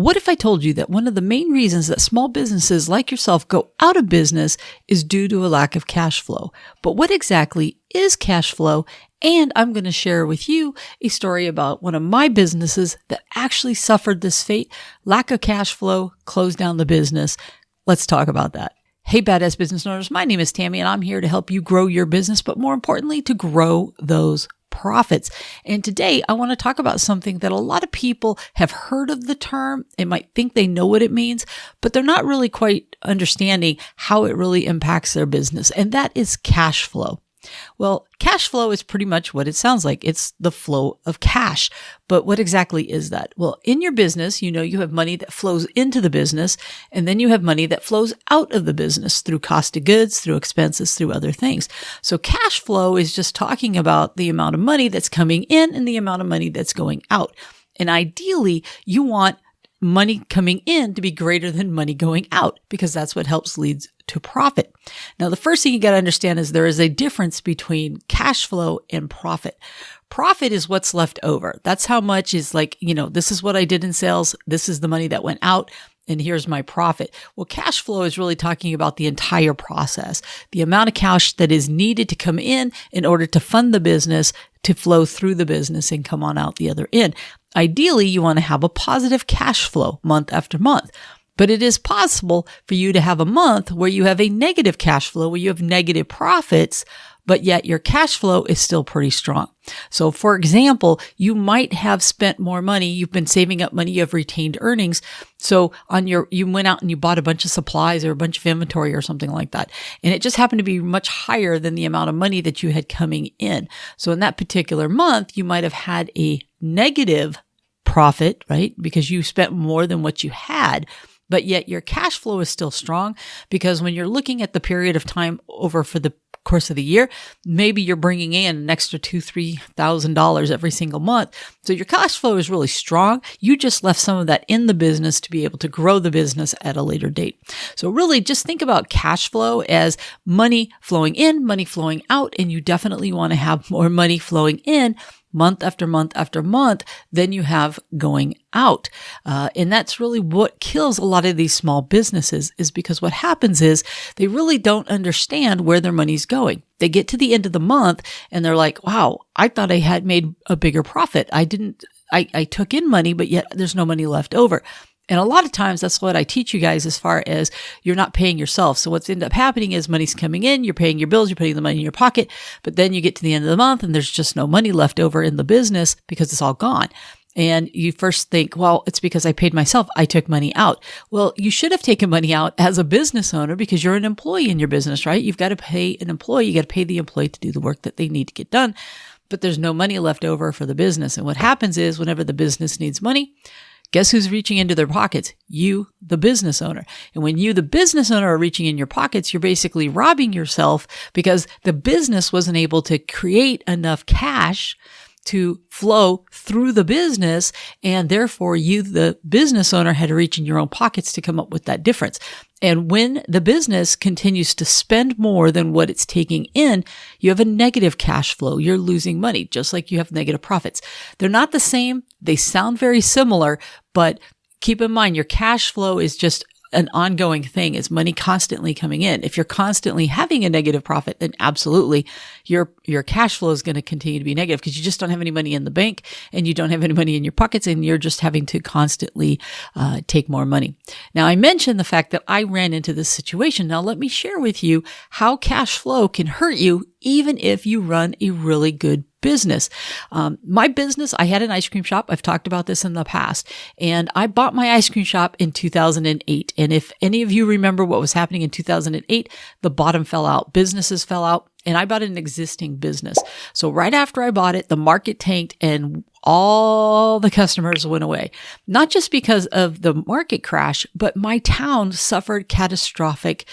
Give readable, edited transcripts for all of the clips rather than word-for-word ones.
What if I told you that one of the main reasons that small businesses like yourself go out of business is due to a lack of cash flow? But what exactly is cash flow? And I'm going to share with you a story about one of my businesses that actually suffered this fate. Lack of cash flow, closed down the business. Let's talk about that. Hey, badass business owners. My name is Tammy, and I'm here to help you grow your business, but more importantly, to grow those profits. And today I want to talk about something that a lot of people have heard of the term. They might think they know what it means, but they're not really quite understanding how it really impacts their business. And that is cash flow. Well, cash flow is pretty much what it sounds like. It's the flow of cash. But what exactly is that? Well, in your business, you have money that flows into the business, and then you have money that flows out of the business through cost of goods, through expenses, through other things. So cash flow is just talking about the amount of money that's coming in and the amount of money that's going out. And ideally, you want money coming in to be greater than money going out, because that's what helps leads to profit. Now, the first thing you got to understand is there is a difference between cash flow and profit. Profit is what's left over. That's how much is like, this is what I did in sales. This is the money that went out, and here's my profit. Well, cash flow is really talking about the entire process, the amount of cash that is needed to come in order to fund the business, to flow through the business and come on out the other end. Ideally, you want to have a positive cash flow month after month. But it is possible for you to have a month where you have a negative cash flow, where you have negative profits, but yet your cash flow is still pretty strong. So for example, you might have spent more money. You've been saving up money. You have retained earnings. So you went out and you bought a bunch of supplies or a bunch of inventory or something like that. And it just happened to be much higher than the amount of money that you had coming in. So in that particular month, you might have had a negative profit, right? Because you spent more than what you had. But yet your cash flow is still strong, because when you're looking at the period of time over for the course of the year, maybe you're bringing in an extra $2,000-$3,000 every single month. So your cash flow is really strong. You just left some of that in the business to be able to grow the business at a later date. So really just think about cash flow as money flowing in, money flowing out, and you definitely want to have more money flowing in month after month after month than you have going out. And that's really what kills a lot of these small businesses, is because what happens is they really don't understand where their money's going. They get to the end of the month and they're like, wow, I thought I had made a bigger profit. I took in money, but yet there's no money left over. And a lot of times that's what I teach you guys, as far as you're not paying yourself. So what's ended up happening is money's coming in, you're paying your bills, you're putting the money in your pocket, but then you get to the end of the month and there's just no money left over in the business because it's all gone. And you first think, well, it's because I paid myself. I took money out. Well, you should have taken money out as a business owner, because you're an employee in your business, right? You've got to pay an employee. You got to pay the employee to do the work that they need to get done, but there's no money left over for the business. And what happens is, whenever the business needs money, guess who's reaching into their pockets? You, the business owner. And when you, the business owner, are reaching in your pockets, you're basically robbing yourself, because the business wasn't able to create enough cash to flow through the business. And therefore you, the business owner, had to reach in your own pockets to come up with that difference. And when the business continues to spend more than what it's taking in, you have a negative cash flow. You're losing money, just like you have negative profits. They're not the same. They sound very similar, but keep in mind, your cash flow is just an ongoing thing. Is money constantly coming in. If you're constantly having a negative profit, then absolutely your cash flow is going to continue to be negative, because you just don't have any money in the bank and you don't have any money in your pockets, and you're just having to constantly take more money. Now, I mentioned the fact that I ran into this situation. Now, let me share with you how cash flow can hurt you, even if you run a really good business. My business, I had an ice cream shop. I've talked about this in the past, and I bought my ice cream shop in 2008. And if any of you remember what was happening in 2008, the bottom fell out, businesses fell out, and I bought an existing business. So right after I bought it, the market tanked and all the customers went away. Not just because of the market crash, but my town suffered catastrophic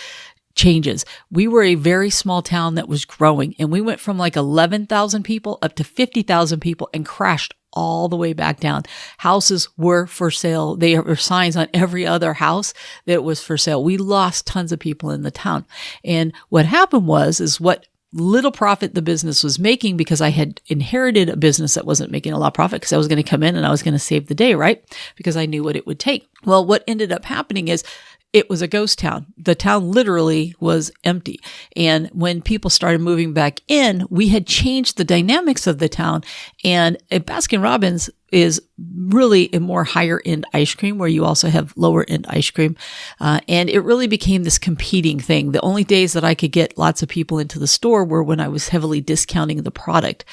changes. We were a very small town that was growing, and we went from like 11,000 people up to 50,000 people and crashed all the way back down. Houses were for sale. There were signs on every other house that was for sale. We lost tons of people in the town. And what happened was what little profit the business was making, because I had inherited a business that wasn't making a lot of profit, because I was going to come in and I was going to save the day, right? Because I knew what it would take. Well, what ended up happening is it was a ghost town. The town literally was empty. And when people started moving back in, we had changed the dynamics of the town. And Baskin-Robbins is really a more higher end ice cream, where you also have lower end ice cream. And it really became this competing thing. The only days that I could get lots of people into the store were when I was heavily discounting the product.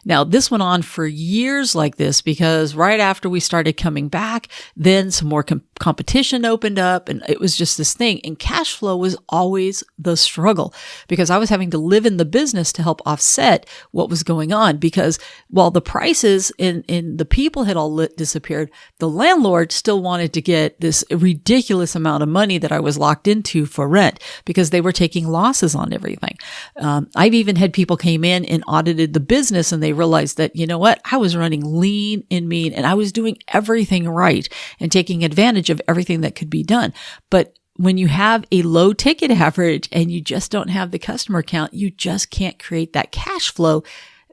Now, this went on for years like this, because right after we started coming back, then some more competition opened up, and it was just this thing. And cash flow was always the struggle, because I was having to live in the business to help offset what was going on. Because while the prices in the people had all disappeared, the landlord still wanted to get this ridiculous amount of money that I was locked into for rent, because they were taking losses on everything. I've even had people came in and audited the business, and they realized that, you know what, I was running lean and mean, and I was doing everything right and taking advantage of everything that could be done. But when you have a low ticket average and you just don't have the customer count, you just can't create that cash flow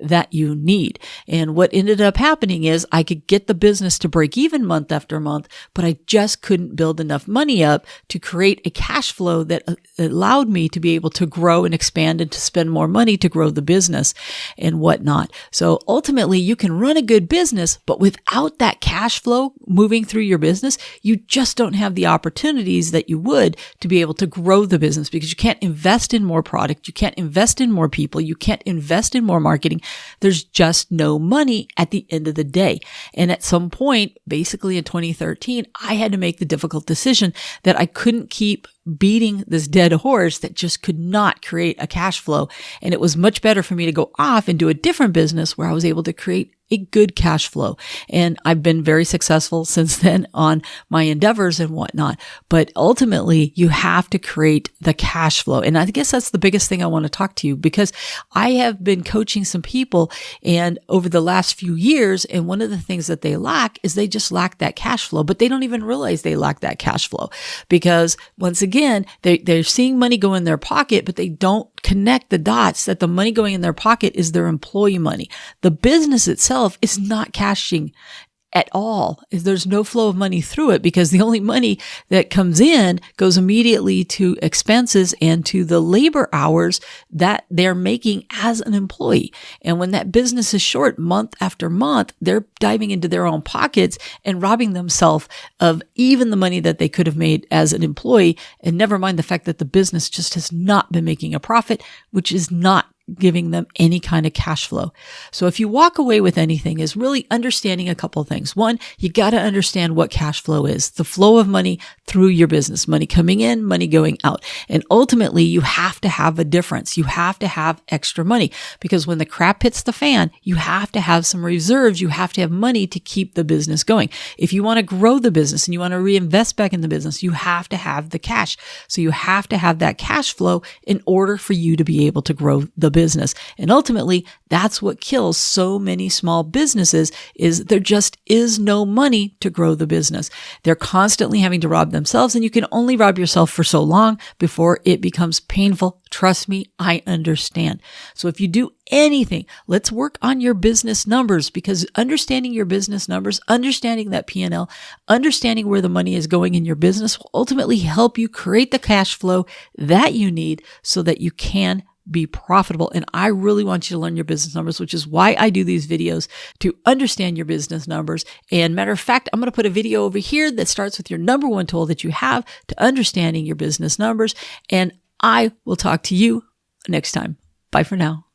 that you need. And what ended up happening is I could get the business to break even month after month, but I just couldn't build enough money up to create a cash flow that allowed me to be able to grow and expand and to spend more money to grow the business and whatnot. So ultimately, you can run a good business, but without that cash flow moving through your business, you just don't have the opportunities that you would to be able to grow the business, because you can't invest in more product. You can't invest in more people. You can't invest in more marketing. There's just no money at the end of the day. And at some point, basically in 2013, I had to make the difficult decision that I couldn't keep beating this dead horse that just could not create a cash flow. And it was much better for me to go off and do a different business where I was able to create a good cash flow. And I've been very successful since then on my endeavors and whatnot. But ultimately, you have to create the cash flow. And I guess that's the biggest thing I want to talk to you, because I have been coaching some people and over the last few years, and one of the things that they lack is they just lack that cash flow, but they don't even realize they lack that cash flow, because once again, they're seeing money go in their pocket, but they don't connect the dots that the money going in their pocket is their employee money. The business itself is not cashing at all. There's no flow of money through it, because the only money that comes in goes immediately to expenses and to the labor hours that they're making as an employee. And when that business is short month after month, they're diving into their own pockets and robbing themselves of even the money that they could have made as an employee. And never mind the fact that the business just has not been making a profit, which is not giving them any kind of cash flow. So if you walk away with anything, is really understanding a couple of things. One, you got to understand what cash flow is, the flow of money through your business, money coming in, money going out. And ultimately, you have to have a difference. You have to have extra money, because when the crap hits the fan, you have to have some reserves. You have to have money to keep the business going. If you want to grow the business and you want to reinvest back in the business, you have to have the cash. So you have to have that cash flow in order for you to be able to grow the business. And ultimately, that's what kills so many small businesses, is there just is no money to grow the business. They're constantly having to rob themselves, and you can only rob yourself for so long before it becomes painful. Trust me, I understand. So if you do anything, let's work on your business numbers, because understanding your business numbers, understanding that P&L, understanding where the money is going in your business will ultimately help you create the cash flow that you need so that you can be profitable. And I really want you to learn your business numbers, which is why I do these videos, to understand your business numbers. And matter of fact, I'm going to put a video over here that starts with your number one tool that you have to understanding your business numbers. And I will talk to you next time. Bye for now.